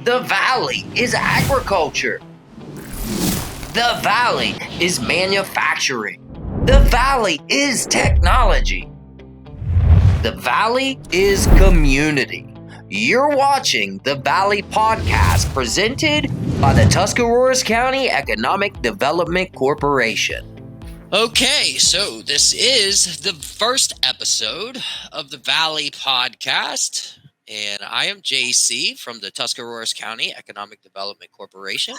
The Valley is agriculture. The Valley is manufacturing. The Valley is technology. The Valley is community. You're watching the Valley Podcast presented by the Tuscarawas County Economic Development Corporation. Okay, so this is the first episode of the Valley Podcast, and I am JC from the Tuscarawas County Economic Development Corporation.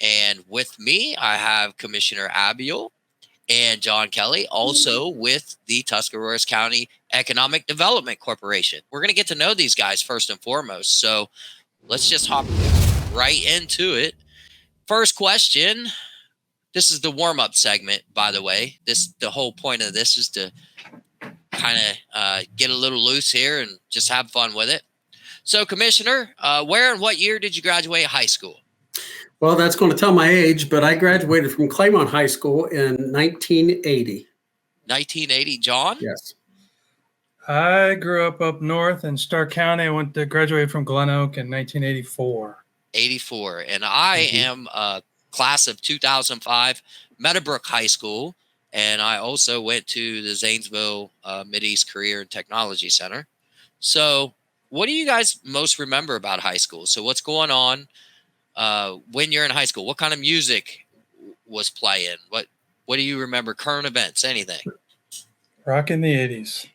And with me, I have Commissioner Abbuhl and John Kelly, also with the Tuscarawas County Economic Development Corporation. We're going to get to know these guys first and foremost, so let's just hop right into it. First question. This is the warm-up segment, by the way. The whole point of this is to kind of get a little loose here and just have fun with it. So, Commissioner, where and what year did you graduate high school? Well, that's going to tell my age, but I graduated from Claymont High School in 1980. 1980, John? Yes. I grew up north in Stark County. I graduated from Glen Oak in 1984. 84, and I am class of 2005, Meadowbrook High School, and I also went to the Zanesville Mideast Career and Technology Center. So what do you guys most remember about high school? So what's going on when you're in high school? What kind of music was playing? What do you remember? Current events, anything? Rock in the 80s.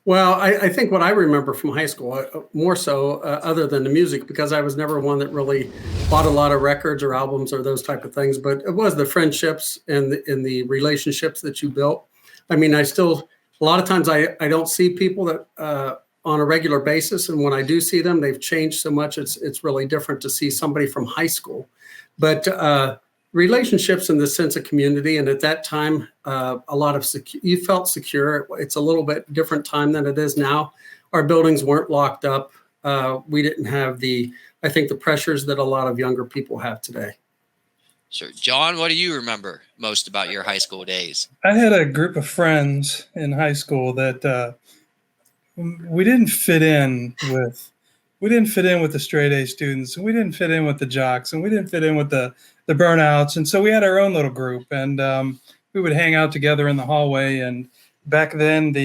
Well, I think what I remember from high school, more so other than the music, because I was never one that really bought a lot of records or albums or those type of things, but it was the friendships and the relationships that you built. I mean, a lot of times I don't see people that on a regular basis, and when I do see them, they've changed so much. It's really different to see somebody from high school, but relationships in the sense of community. And at that time, a lot of you felt secure. It's a little bit different time than it is now. Our buildings weren't locked up. We didn't have the pressures that a lot of younger people have today. Sure. John, what do you remember most about your high school days? I had a group of friends in high school that we didn't fit in with. We didn't fit in with the straight A students, and we didn't fit in with the jocks, and we didn't fit in with the burnouts. And so we had our own little group, and we would hang out together in the hallway. And back then,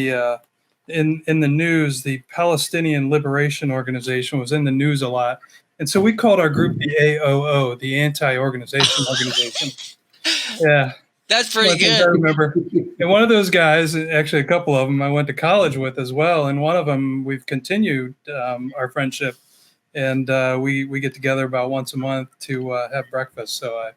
in the news, the Palestinian Liberation Organization was in the news a lot. And so we called our group the AOO, the Anti-Organization Organization. Yeah. That's pretty good. I remember. And one of those guys, actually a couple of them, I went to college with as well. And one of them, we've continued our friendship. And we get together about once a month to have breakfast. So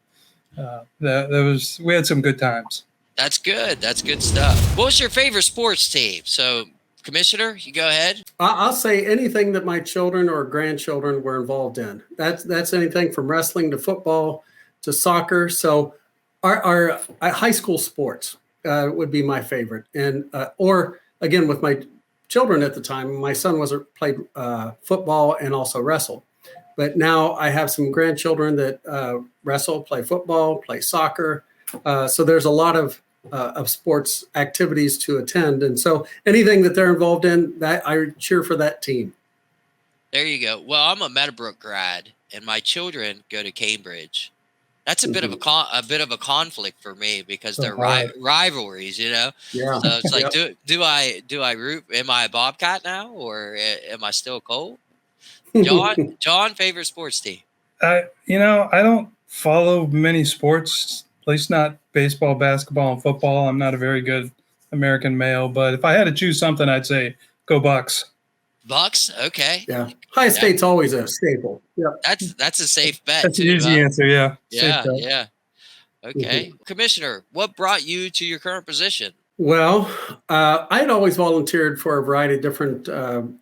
we had some good times. That's good. That's good stuff. What was your favorite sports team? So, Commissioner, you go ahead. I'll say anything that my children or grandchildren were involved in. That's anything from wrestling to football to soccer. So our high school sports would be my favorite. And or again, with my children at the time, my son played football and also wrestled. But now I have some grandchildren that wrestle, play football, play soccer. So there's a lot of sports activities to attend. And so anything that they're involved in, that I cheer for that team. There you go. Well, I'm a Meadowbrook grad, and my children go to Cambridge. That's a bit of a conflict for me because they're rivalries, you know. Yeah. So it's like, do I root? Am I a Bobcat now, or am I still Colt? John, favorite sports team? I don't follow many sports, at least not baseball, basketball, and football. I'm not a very good American male, but if I had to choose something, I'd say go Bucks. Bucks, okay. Yeah, Ohio State's always a staple. Yeah, that's a safe bet. That's an easy answer. Yeah. Yeah. Okay, Commissioner, what brought you to your current position? Well, I had always volunteered for a variety of different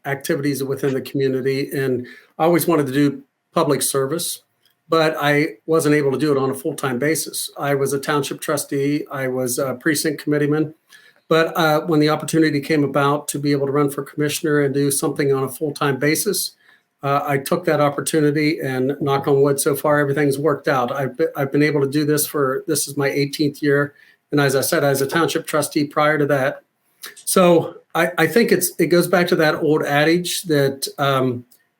activities within the community, and I always wanted to do public service, but I wasn't able to do it on a full-time basis. I was a township trustee. I was a precinct committeeman. But when the opportunity came about to be able to run for commissioner and do something on a full-time basis, I took that opportunity, and knock on wood, so far everything's worked out. I've been able to do this this is my 18th year. And as I said, I was a township trustee prior to that. So I think it goes back to that old adage that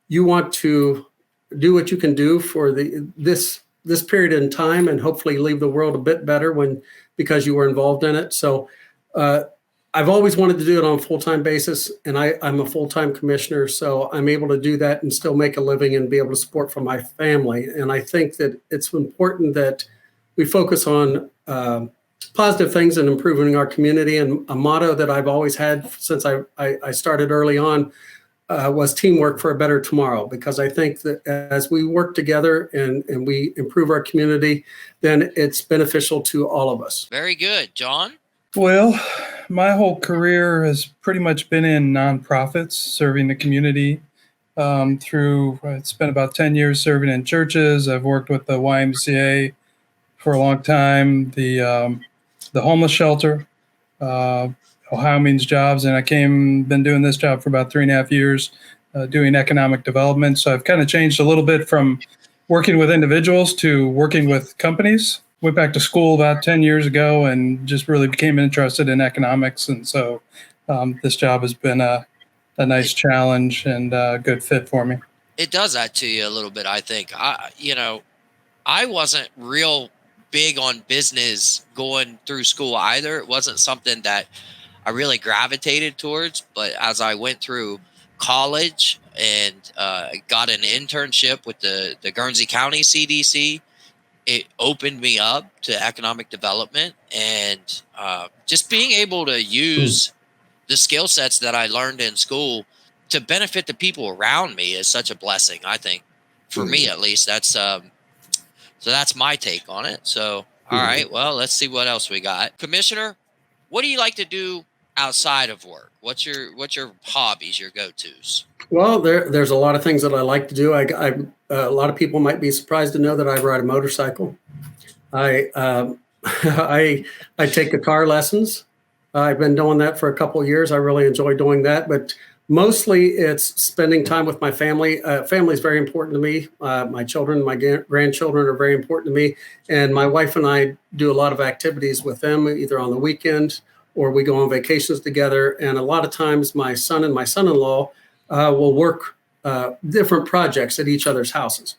you want to do what you can do for this period in time, and hopefully leave the world a bit better because you were involved in it. So I've always wanted to do it on a full-time basis, and I'm a full-time commissioner, so I'm able to do that and still make a living and be able to support from my family. And I think that it's important that we focus on positive things and improving our community. And a motto that I've always had since I started early on was teamwork for a better tomorrow, because I think that as we work together and we improve our community, then it's beneficial to all of us. Very good. John? Well, my whole career has pretty much been in nonprofits, serving the community I spent about 10 years serving in churches. I've worked with the YMCA for a long time, the homeless shelter, Ohio Means Jobs, and been doing this job for about 3.5 years, doing economic development. So I've kind of changed a little bit from working with individuals to working with companies. Went back to school about 10 years ago and just really became interested in economics. And so this job has been a nice challenge and a good fit for me. It does that to you a little bit, I think. I wasn't real big on business going through school either. It wasn't something that I really gravitated towards. But as I went through college and got an internship with the Guernsey County CDC, it opened me up to economic development, and just being able to use the skill sets that I learned in school to benefit the people around me is such a blessing, I think, for me at least. That's so that's my take on it. So, all right, well, let's see what else we got. Commissioner, what do you like to do outside of work? What's your hobbies, your go-tos? Well, there's a lot of things that I like to do. A lot of people might be surprised to know that I ride a motorcycle. I take guitar lessons. I've been doing that for a couple of years. I really enjoy doing that, but mostly it's spending time with my family. Family is very important to me. My children, my grandchildren are very important to me, and my wife and I do a lot of activities with them, either on the weekend or we go on vacations together. And a lot of times my son and my son-in-law will work different projects at each other's houses.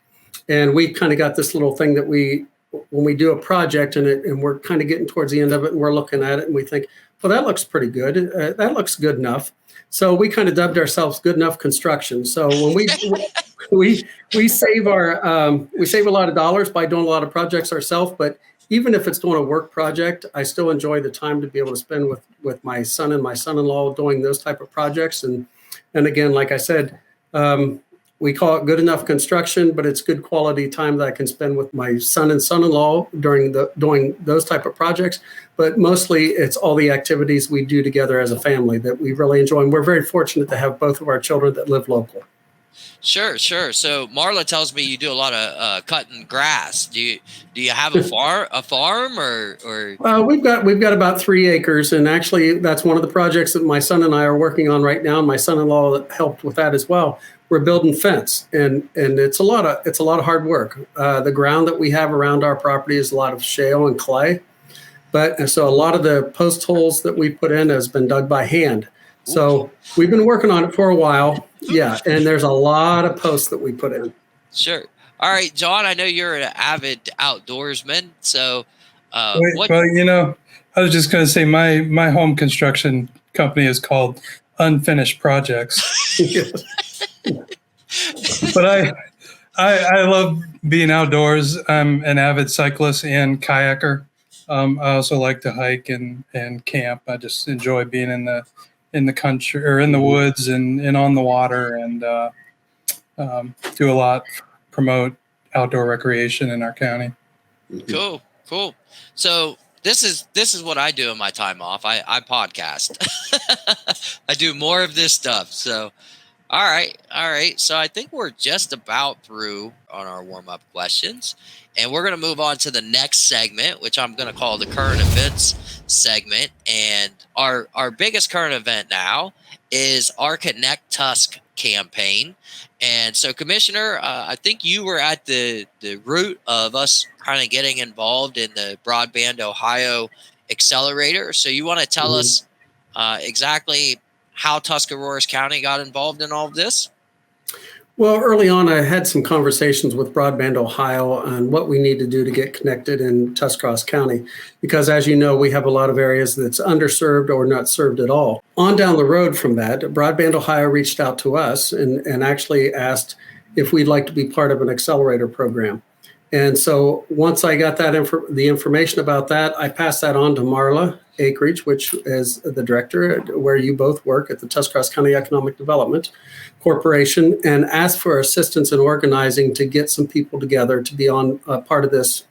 And we kind of got this little thing that when we do a project and we're kind of getting towards the end of it and we're looking at it and we think, well, that looks pretty good. That looks good enough. So we kind of dubbed ourselves Good Enough Construction. So when we save a lot of dollars by doing a lot of projects ourselves, but even if it's doing a work project, I still enjoy the time to be able to spend with my son and my son-in-law doing those type of projects. And again, like I said, we call it Good Enough Construction, but it's good quality time that I can spend with my son and son-in-law doing those type of projects. But mostly it's all the activities we do together as a family that we really enjoy. And we're very fortunate to have both of our children that live local. Sure. So Marla tells me you do a lot of cutting grass. Do you have a farm or? We've got about 3 acres, and actually that's one of the projects that my son and I are working on right now. And my son-in-law helped with that as well. We're building fence, and it's a lot of hard work. The ground that we have around our property is a lot of shale and clay, so a lot of the post holes that we put in has been dug by hand. So we've been working on it for a while. Yeah. And there's a lot of posts that we put in. Sure. All right, John, I know you're an avid outdoorsman. So, well, I was just going to say my home construction company is called Unfinished Projects. But I love being outdoors. I'm an avid cyclist and kayaker. I also like to hike and camp. I just enjoy being in the country or in the woods and on the water, and do a lot, promote outdoor recreation in our county. Cool. So this is what I do in my time off. I podcast. I do more of this stuff. So, all right. So I think we're just about through on our warm-up questions, and we're going to move on to the next segment, which I'm going to call the current events segment. And our biggest current event now is our Connect Tusk campaign. And so, Commissioner, I think you were at the root of us kind of getting involved in the Broadband Ohio Accelerator. So you want to tell us exactly how Tuscarawas County got involved in all of this? Well, early on, I had some conversations with Broadband Ohio on what we need to do to get connected in Tuscarawas County, because as you know, we have a lot of areas that's underserved or not served at all. On down the road from that, Broadband Ohio reached out to us and actually asked if we'd like to be part of an accelerator program. And so once I got the information about that, I passed that on to Marla Acreage, which is the director where you both work at the Tuscarawas County Economic Development Corporation, and asked for assistance in organizing to get some people together to be on part of this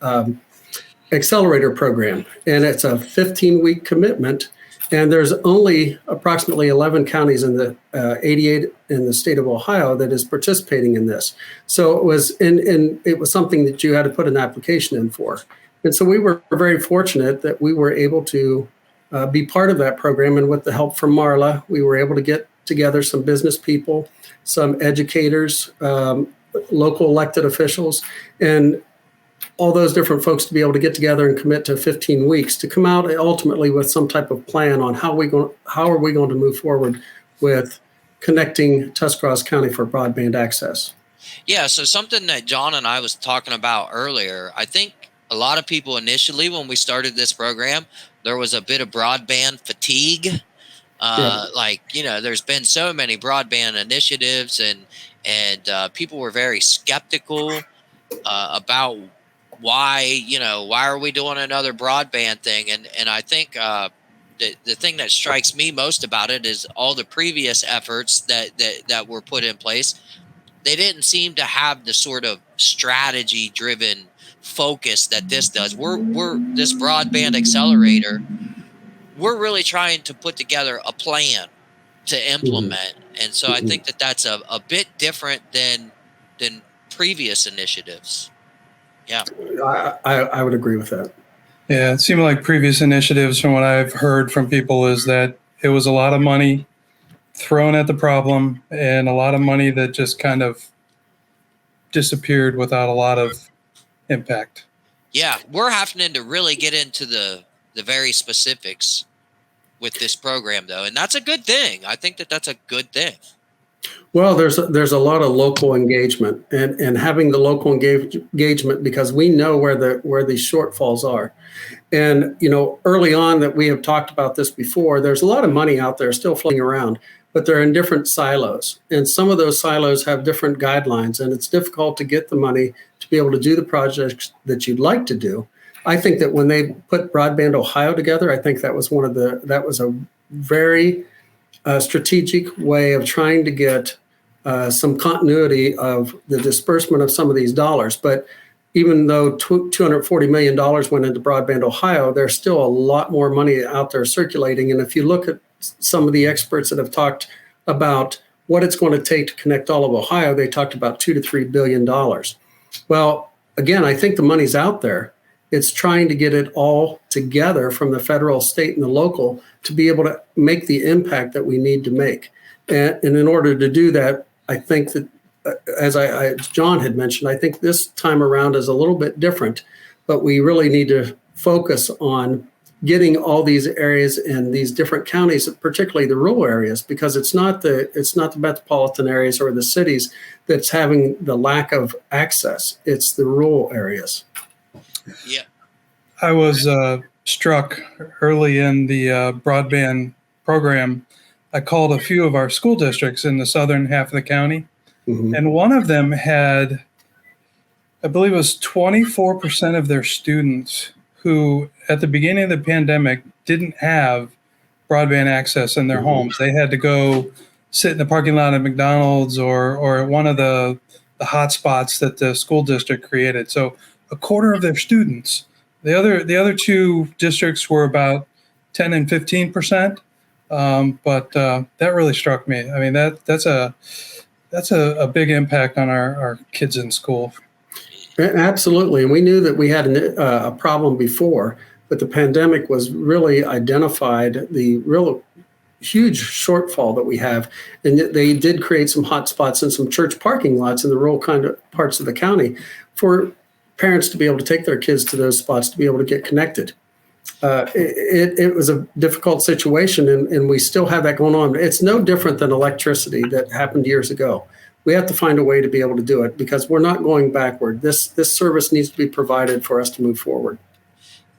accelerator program. And it's a 15-week commitment. And there's only approximately 11 counties in the 88 in the state of Ohio that is participating in this. So it was something that you had to put an application in for. And so we were very fortunate that we were able to be part of that program. And with the help from Marla, we were able to get together some business people, some educators, local elected officials, and all those different folks to be able to get together and commit to 15 weeks to come out ultimately with some type of plan on how are we going to move forward with connecting Tuscarawas County for broadband access. Yeah, so something that John and I was talking about earlier, I think a lot of people initially when we started this program, there was a bit of broadband fatigue. There's been so many broadband initiatives and people were very skeptical about why are we doing another broadband thing? And I think the thing that strikes me most about it is all the previous efforts that were put in place. They didn't seem to have the sort of strategy driven focus that this does. We're this broadband accelerator. We're really trying to put together a plan to implement. And so I think that's a bit different than previous initiatives. Yeah, I would agree with that. Yeah, it seemed like previous initiatives, from what I've heard from people, is that it was a lot of money thrown at the problem and a lot of money that just kind of disappeared without a lot of impact. Yeah, we're having to really get into the very specifics with this program, though, and that's a good thing. I think that's a good thing. Well, there's a lot of local engagement and having the local engagement, because we know where these shortfalls are. And, early on that we have talked about this before, there's a lot of money out there still floating around, but they're in different silos. And some of those silos have different guidelines, and it's difficult to get the money to be able to do the projects that you'd like to do. I think that when they put Broadband Ohio together, I think that was a very strategic way of trying to get some continuity of the disbursement of some of these dollars. But even though $240 million went into Broadband Ohio, there's still a lot more money out there circulating. And if you look at some of the experts that have talked about what it's going to take to connect all of Ohio, they talked about $2 to $3 billion. Well, again, I think the money's out there. It's trying to get it all together from the federal, state, and the local to be able to make the impact that we need to make. And in order to do that, I think that, as John had mentioned, I think this time around is a little bit different, but we really need to focus on getting all these areas in these different counties, particularly the rural areas, because it's not the metropolitan areas or the cities that's having the lack of access. It's the rural areas. Yeah. I was struck early in the broadband program. I called a few of our school districts in the southern half of the county, and one of them had, I believe it was 24% of their students who at the beginning of the pandemic didn't have broadband access in their homes. They had to go sit in the parking lot at McDonald's or at one of the hotspots that the school district created. So a quarter of their students. The other two districts were about 10 and 15%. But that really struck me. I mean, that's a big impact on our kids in school. Absolutely. And we knew that we had a problem before, but the pandemic was really identified the real huge shortfall that we have. And they did create some hot spots and some church parking lots in the rural kind of parts of the county for parents to be able to take their kids to those spots to be able to get connected. it was a difficult situation, and we still have that going on. It's no different than electricity that happened years ago. We have to find a way to be able to do it because we're not going backward. This service needs to be provided for us to move forward.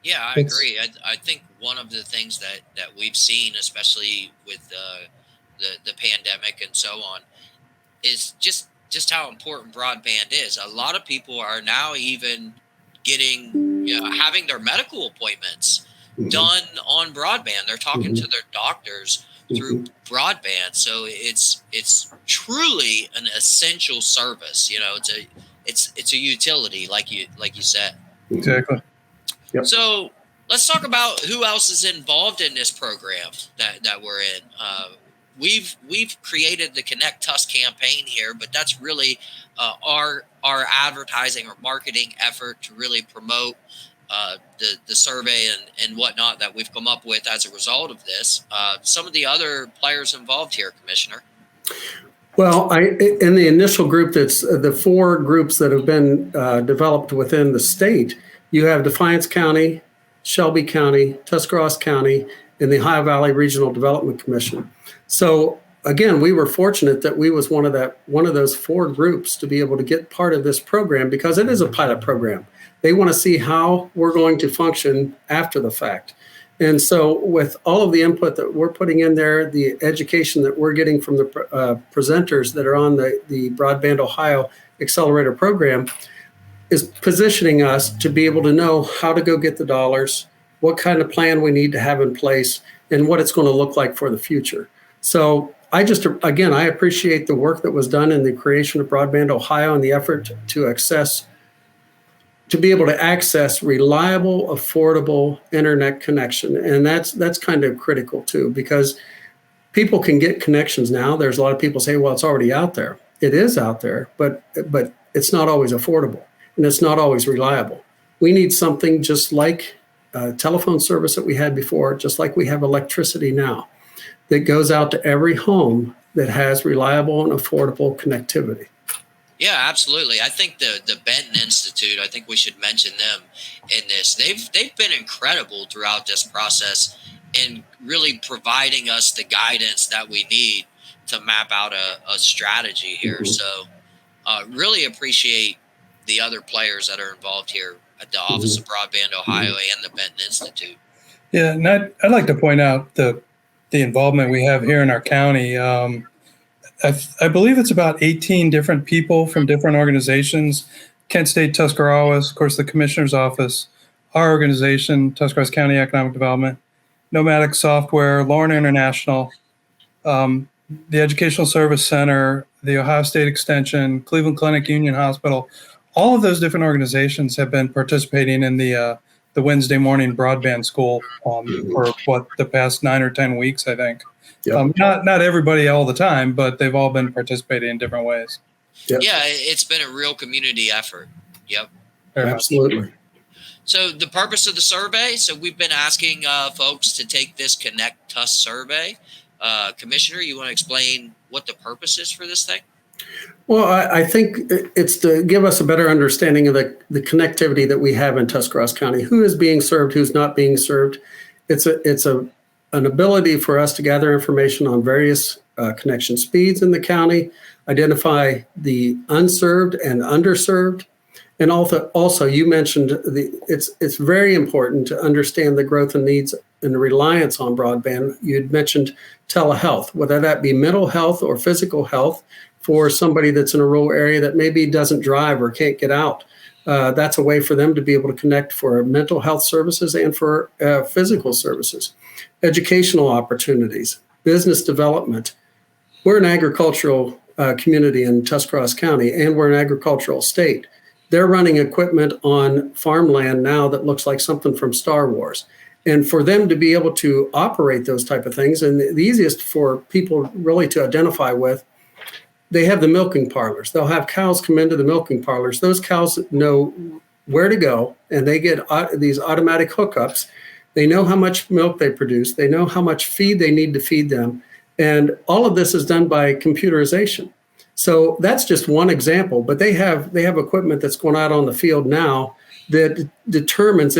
Yeah, I agree. I think one of the things that we've seen, especially with the pandemic and so on, is just how important broadband is. A lot of people are now even getting, having their medical appointments done on broadband. They're talking to their doctors through broadband. So it's truly an essential service. It's a utility, like you said. Exactly. Yep. So let's talk about who else is involved in this program that we're in. We've created the Connect Tuss campaign here, but that's really our advertising or marketing effort to really promote the survey and whatnot that we've come up with as a result of this. Some of the other players involved here, Commissioner. Well, in the initial group, that's the 4 groups that have been developed within the state. You have Defiance County, Shelby County, Tuscarawas County, and the Ohio Valley Regional Development Commission. So again, we were fortunate that we was one of those 4 groups to be able to get part of this program because it is a pilot program. They want to see how we're going to function after the fact. And so with all of the input that we're putting in there, the education that we're getting from the presenters that are on the Broadband Ohio Accelerator program is positioning us to be able to know how to go get the dollars, what kind of plan we need to have in place, and what it's going to look like for the future. So I appreciate the work that was done in the creation of Broadband Ohio and the effort to be able to access reliable, affordable internet connection. And that's kind of critical too, because people can get connections now. There's a lot of people say, well, it's already out there. It is out there, but it's not always affordable and it's not always reliable. We need something just like telephone service that we had before, just like we have electricity now, that goes out to every home that has reliable and affordable connectivity. Yeah, absolutely. I think the Benton Institute, I think we should mention them in this. They've been incredible throughout this process in really providing us the guidance that we need to map out a strategy here. So really appreciate the other players that are involved here at the Office of Broadband Ohio and the Benton Institute. Yeah, and I'd like to point out the involvement we have here in our county. I believe it's about 18 different people from different organizations. Kent State Tuscarawas, of course, the Commissioner's Office, our organization, Tuscarawas County Economic Development, Nomadic Software, Lorna International, the Educational Service Center, the Ohio State Extension, Cleveland Clinic, Union Hospital. All of those different organizations have been participating in the Wednesday morning broadband school for the past 9 or 10 weeks, I think. Yep. Not everybody all the time, but they've all been participating in different ways. Yep. Yeah, it's been a real community effort. Yep. Absolutely. So the purpose of the survey, so we've been asking folks to take this Connect Tuss survey. Commissioner, you want to explain what the purpose is for this thing? Well, I think it's to give us a better understanding of the connectivity that we have in Tuscarawas County. Who is being served, who's not being served. It's an ability for us to gather information on various connection speeds in the county, identify the unserved and underserved, and also you mentioned it's very important to understand the growth and needs and the reliance on broadband. You'd mentioned telehealth, whether that be mental health or physical health for somebody that's in a rural area that maybe doesn't drive or can't get out. That's a way for them to be able to connect for mental health services and for physical services. Educational opportunities, business development. We're an agricultural community in Tuscarawas County, and we're an agricultural state. They're running equipment on farmland now that looks like something from Star Wars. And for them to be able to operate those type of things, and the easiest for people really to identify with, they have the milking parlors. They'll have cows come into the milking parlors. Those cows know where to go, and they get these automatic hookups. They know how much milk they produce. They know how much feed they need to feed them. And all of this is done by computerization. So that's just one example, but they have equipment that's going out on the field now that determines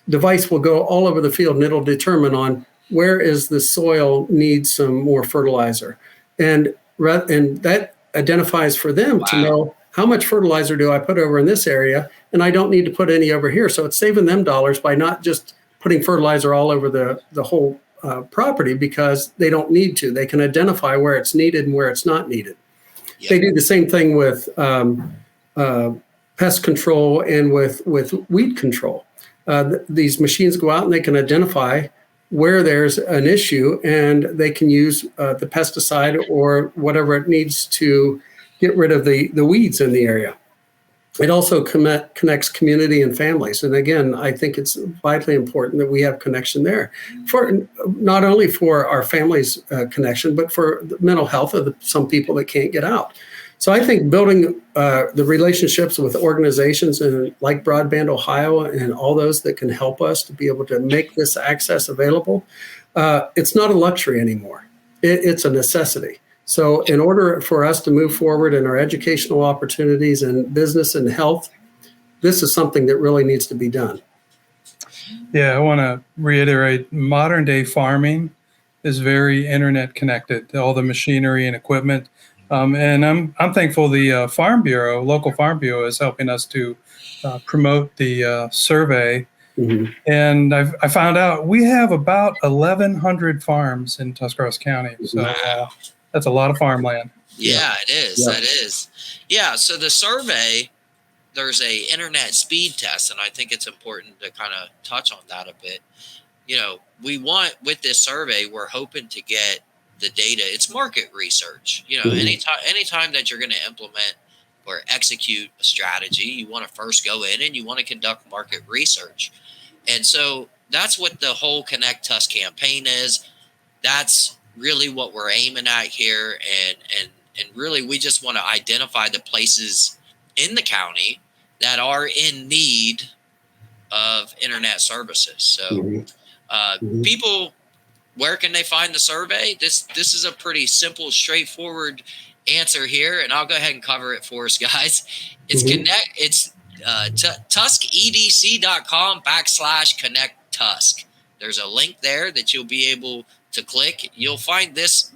device will go all over the field, and it'll determine on where is the soil needs some more fertilizer. And that identifies for them to know how much fertilizer do I put over in this area, and I don't need to put any over here. So it's saving them dollars by not just putting fertilizer all over the whole property, because they don't need to. They can identify where it's needed and where it's not needed. Yep. They do the same thing with pest control and with weed control. These machines go out and they can identify where there's an issue, and they can use the pesticide or whatever it needs to get rid of the weeds in the area. It also connects community and families. And again, I think it's vitally important that we have connection there, for not only for our families' connection, but for the mental health of some people that can't get out. So I think building the relationships with organizations and like Broadband Ohio and all those that can help us to be able to make this access available, it's not a luxury anymore. It's a necessity. So in order for us to move forward in our educational opportunities and business and health, this is something that really needs to be done. Yeah, I want to reiterate, modern day farming is very internet connected, all the machinery and equipment. And I'm thankful the Farm Bureau, local Farm Bureau, is helping us to promote the survey. Mm-hmm. And I found out we have about 1,100 farms in Tuscarawas County. So that's a lot of farmland. Yeah, it is. Yeah. That is. Yeah. So the survey, there's a internet speed test, and I think it's important to kind of touch on that a bit. You know, with this survey, we're hoping to get the data. It's market research. You know, mm-hmm. anytime that you're going to implement or execute a strategy, you want to first go in and you want to conduct market research. And so that's what the whole Connect Tusk campaign is. That's really what we're aiming at here. And really, we just want to identify the places in the county that are in need of internet services. So people, where can they find the survey? This is a pretty simple, straightforward answer here, and I'll go ahead and cover it for us, guys. It's TuskEDC.com/Connect Tusk. There's a link there that you'll be able to click. You'll find this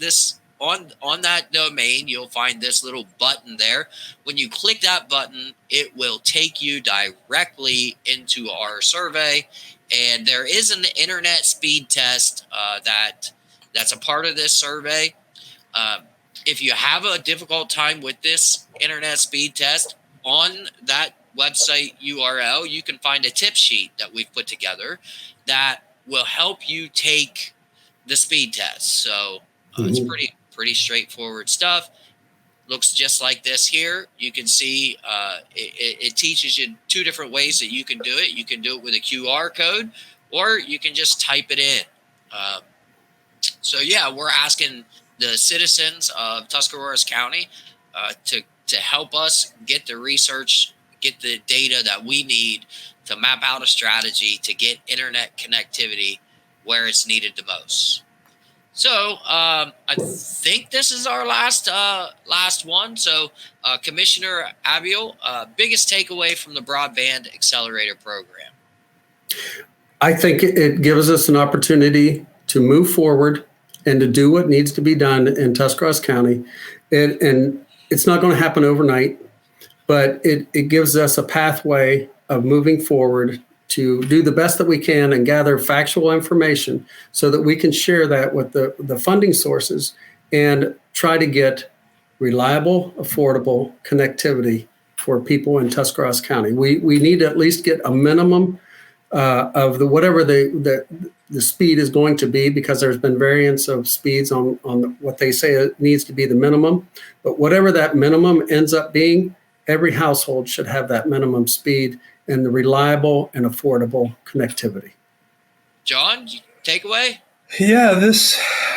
on that domain. You'll find this little button there. When you click that button, it will take you directly into our survey. And there is an internet speed test that's a part of this survey. If you have a difficult time with this internet speed test, on that website URL, you can find a tip sheet that we've put together that will help you take the speed test. So it's pretty straightforward stuff. Looks just like this here. You can see it teaches you two different ways that you can do it. You can do it with a QR code, or you can just type it in. So yeah, we're asking the citizens of Tuscarawas County to help us get the research, get the data that we need to map out a strategy to get internet connectivity where it's needed the most. So I think this is our last one. So Commissioner Abbuhl, biggest takeaway from the Broadband Accelerator Program? I think it gives us an opportunity to move forward and to do what needs to be done in Tuscarawas County. And it's not going to happen overnight, but it gives us a pathway of moving forward to do the best that we can and gather factual information so that we can share that with the funding sources and try to get reliable, affordable connectivity for people in Tuscarawas County. We need to at least get a minimum of whatever the speed is going to be, because there's been variance of speeds on what they say it needs to be the minimum. But whatever that minimum ends up being, every household should have that minimum speed and the reliable and affordable connectivity. John, takeaway? Yeah,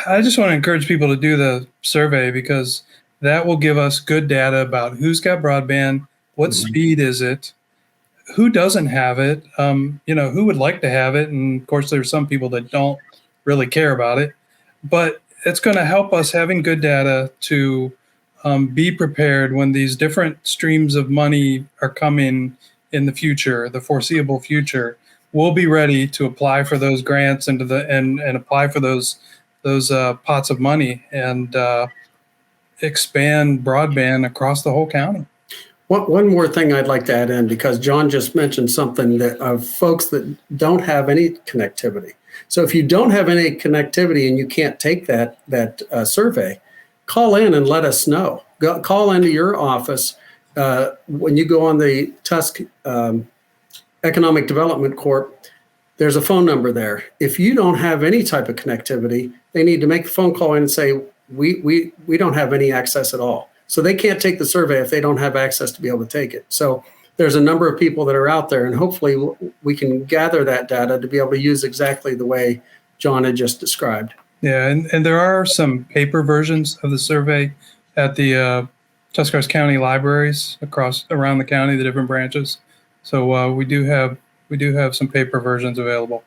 I just want to encourage people to do the survey, because that will give us good data about who's got broadband, what speed is it, who doesn't have it, who would like to have it. And of course, there's some people that don't really care about it, but it's going to help us having good data to be prepared when these different streams of money are coming in the future, the foreseeable future, we'll be ready to apply for those grants and apply for those pots of money and expand broadband across the whole county. One more thing I'd like to add in, because John just mentioned something that of folks that don't have any connectivity. So if you don't have any connectivity and you can't take that survey, call in and let us know. Call into your office when you go on the Tusk Economic Development Corp. There's a phone number there. If you don't have any type of connectivity, they need to make a phone call in and say, we don't have any access at all. So they can't take the survey if they don't have access to be able to take it. So there's a number of people that are out there, and hopefully we can gather that data to be able to use exactly the way John had just described. Yeah, and there are some paper versions of the survey at the Tuscarawas County libraries around the county, the different branches. So we do have some paper versions available.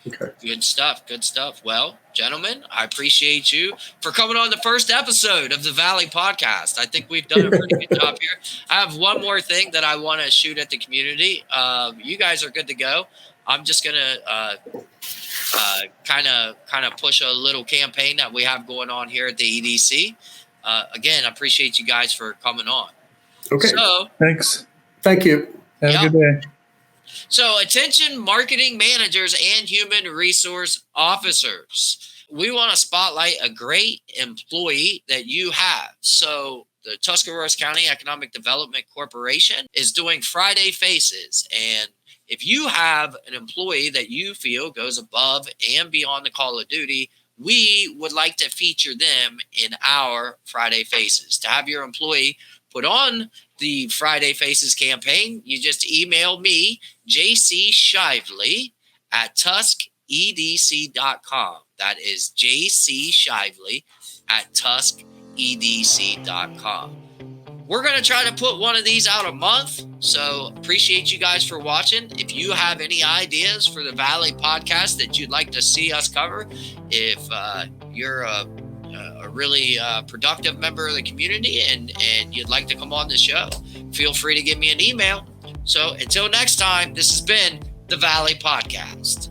Okay. Good stuff. Good stuff. Well, gentlemen, I appreciate you for coming on the first episode of the Valley Podcast. I think we've done a pretty good job here. I have one more thing that I want to shoot at the community. You guys are good to go. I'm just gonna kind of push a little campaign that we have going on here at the EDC. Again, I appreciate you guys for coming on. Okay. So Thanks. Thank you. Have a good day. So attention marketing managers and human resource officers. We want to spotlight a great employee that you have. So the Tuscarawas County Economic Development Corporation is doing Friday Faces. And if you have an employee that you feel goes above and beyond the call of duty, we would like to feature them in our Friday Faces. To have your employee put on the Friday Faces campaign, you just email me, JC Shively at tuskedc.com. That is JC Shively at tuskedc.com. We're going to try to put one of these out a month, so appreciate you guys for watching. If you have any ideas for the Valley Podcast that you'd like to see us cover, if you're a really productive member of the community and you'd like to come on the show, feel free to give me an email. So until next time, this has been the Valley Podcast.